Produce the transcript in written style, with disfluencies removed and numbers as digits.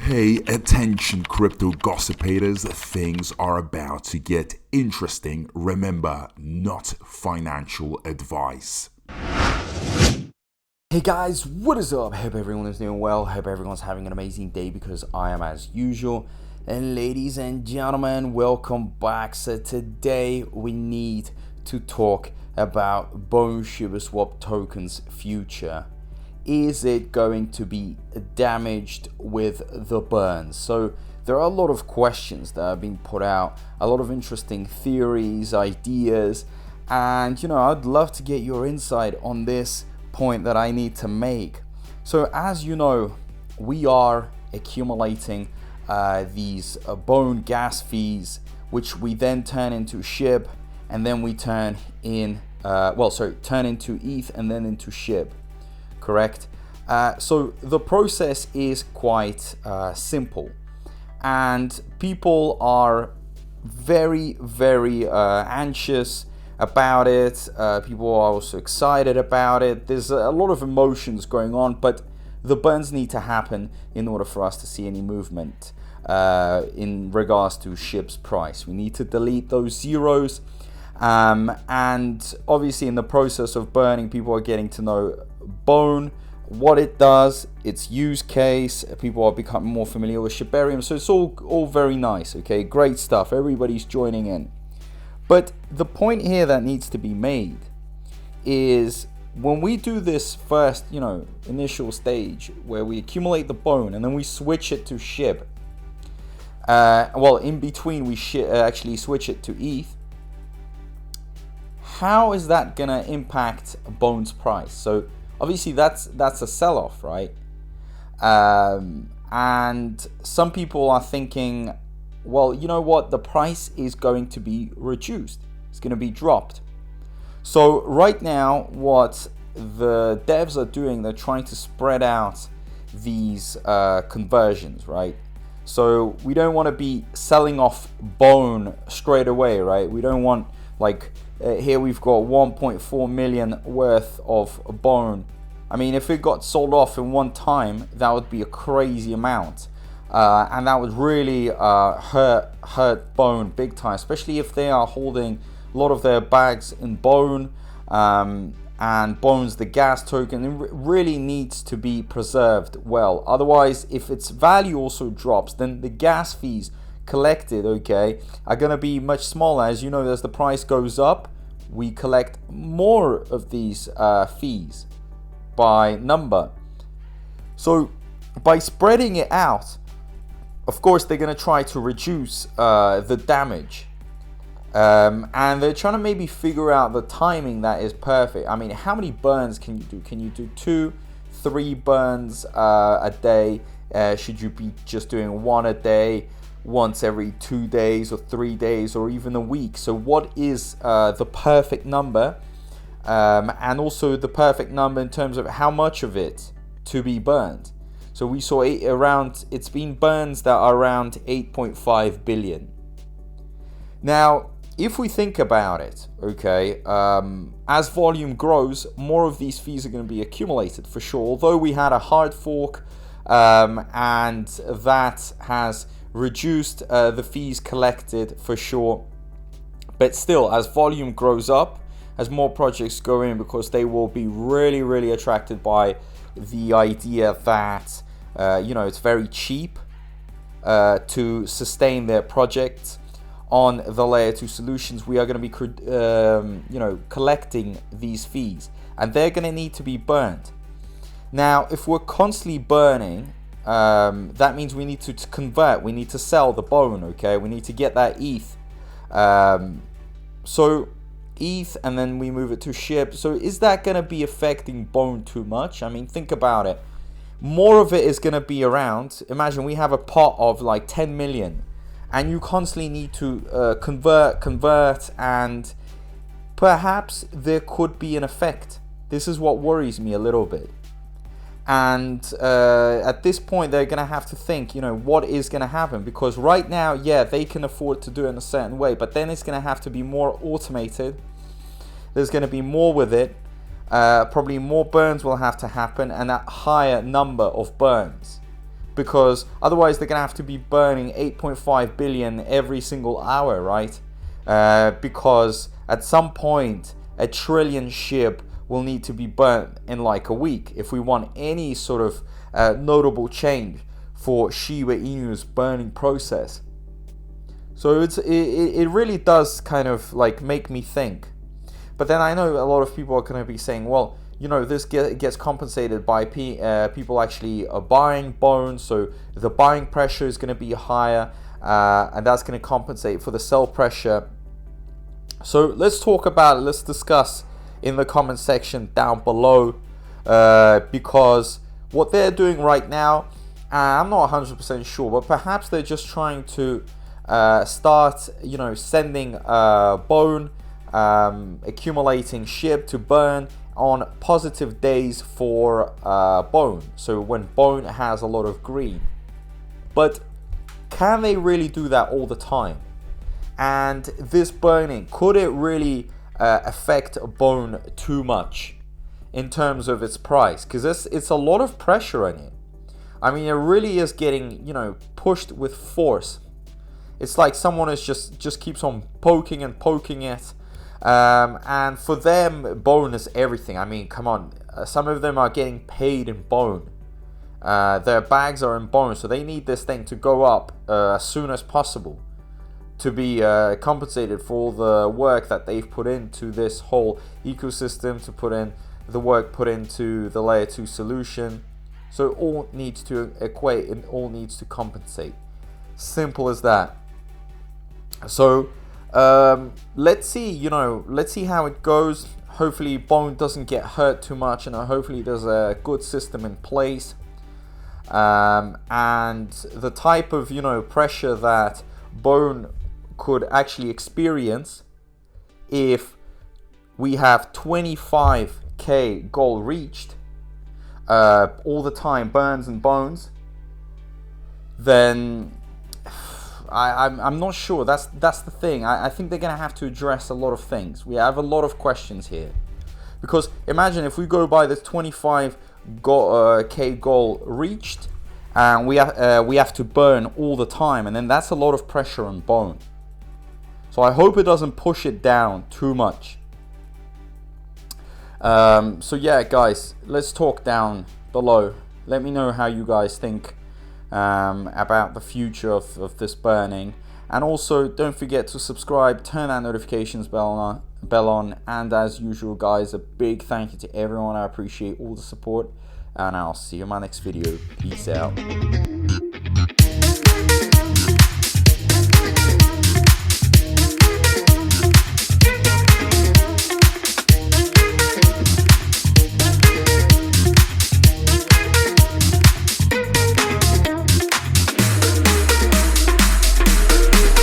Hey, attention crypto gossipators, things are about to get interesting. Remember, not financial advice. Hey guys, what is up? Hope everyone is doing well. Hope everyone's having an amazing day because I am as usual. And ladies and gentlemen, welcome back. So today we need to talk about Bone ShibaSwap token's future. Is it going to be damaged with the burns? So there are a lot of questions that have been put out, a lot of interesting theories, ideas, and I'd love to get your insight on this point that I need to make. So as you know, we are accumulating these bone gas fees, which we then turn into Shib, and then we turn into ETH and then into Shib. Correct? So the process is quite simple, and people are very, very anxious about it. People are also excited about it. There's a lot of emotions going on, but the burns need to happen in order for us to see any movement in regards to Shib's price. We need to delete those zeros. And obviously in the process of burning, people are getting to know Bone, what it does, its use case. People are becoming more familiar with Shibarium, so it's all very nice. Okay, great stuff, everybody's joining in. But the point here that needs to be made is when we do this first initial stage where we accumulate the Bone and then we switch it to Shib, in between we actually switch it to ETH. How is that gonna impact Bone's price? So obviously that's a sell-off, right? And some people are thinking, well, you know what? The price is going to be reduced. It's going to be dropped. So right now, what the devs are doing, they're trying to spread out these conversions, right? So we don't want to be selling off Bone straight away, right? We don't want here we've got 1.4 million worth of Bone. I mean, if it got sold off in one time, that would be a crazy amount. And that would really hurt Bone big time, especially if they are holding a lot of their bags in Bone. And Bone's the gas token. It really needs to be preserved well. Otherwise, if its value also drops, then the gas fees collected, are going to be much smaller. As you know, as the price goes up, we collect more of these fees by number. So by spreading it out, of course they're going to try to reduce the damage, and they're trying to maybe figure out the timing that is perfect. I mean, how many burns can you do? Can you do 2-3 burns a day? Should you be just doing one a day, once every 2 days or 3 days, or even a week? So what is the perfect number, and also the perfect number in terms of how much of it to be burned? So we saw it's been burns that are around 8.5 billion. Now, if we think about it, as volume grows, more of these fees are going to be accumulated for sure. Although we had a hard fork, and that has reduced the fees collected for sure. But still, as volume grows up, as more projects go in, because they will be really, really attracted by the idea that it's very cheap to sustain their projects on the layer 2 solutions. We are going to be collecting these fees, and they're going to need to be burned. Now, if we're constantly burning, that means we need to convert, we need to sell the Bone, we need to get that ETH. So ETH, and then we move it to Shib. So is that going to be affecting Bone too much? I mean, think about it. More of it is going to be around. Imagine we have a pot of like 10 million, and you constantly need to convert, and perhaps there could be an effect. This is what worries me a little bit. And at this point, they're going to have to think, what is going to happen? Because right now, yeah, they can afford to do it in a certain way, but then it's going to have to be more automated. There's going to be more with it. Probably more burns will have to happen, and a higher number of burns. because otherwise they're gonna have to be burning 8.5 billion every single hour, right? Because at some point 1 trillion Shib will need to be burnt in like a week if we want any sort of notable change for Shiba Inu's burning process. So it really does kind of like make me think. But then I know a lot of people are going to be saying, well, you know, this gets compensated by people actually buying Bone, so the buying pressure is going to be higher, and that's going to compensate for the sell pressure. So let's talk about it, let's discuss in the comment section down below, because what they're doing right now, I'm not 100% sure, but perhaps they're just trying to start, you know, sending Bone, accumulating Shib to burn on positive days for Bone, so when Bone has a lot of green. But can they really do that all the time? And this burning, could it really affect Bone too much in terms of its price? Because it's a lot of pressure on it. I mean, it really is getting, you know, pushed with force. It's like someone is just keeps on poking and poking it. And for them, Bone is everything. I mean, come on. Some of them are getting paid in Bone. Their bags are in Bone, so they need this thing to go up as soon as possible to be compensated for all the work that they've put into this whole ecosystem, to put in the work put into the layer 2 solution. So it all needs to equate, it all needs to compensate. Simple as that. So let's see, you know, let's see how it goes. Hopefully Bone doesn't get hurt too much, and hopefully there's a good system in place. And the type of, you know, pressure that Bone could actually experience if we have 25k goal reached all the time, burns and bones, then I'm not sure. That's the thing. I think they're gonna have to address a lot of things. We have a lot of questions here, because imagine if we go by this 25k goal reached, and we have to burn all the time, and then that's a lot of pressure on Bone. So I hope it doesn't push it down too much. So yeah, guys, let's talk down below. Let me know how you guys think about the future of this burning. And also, don't forget to subscribe, turn that notifications bell on, and as usual, guys, a big thank you to everyone. I appreciate all the support, and I'll see you in my next video. Peace out.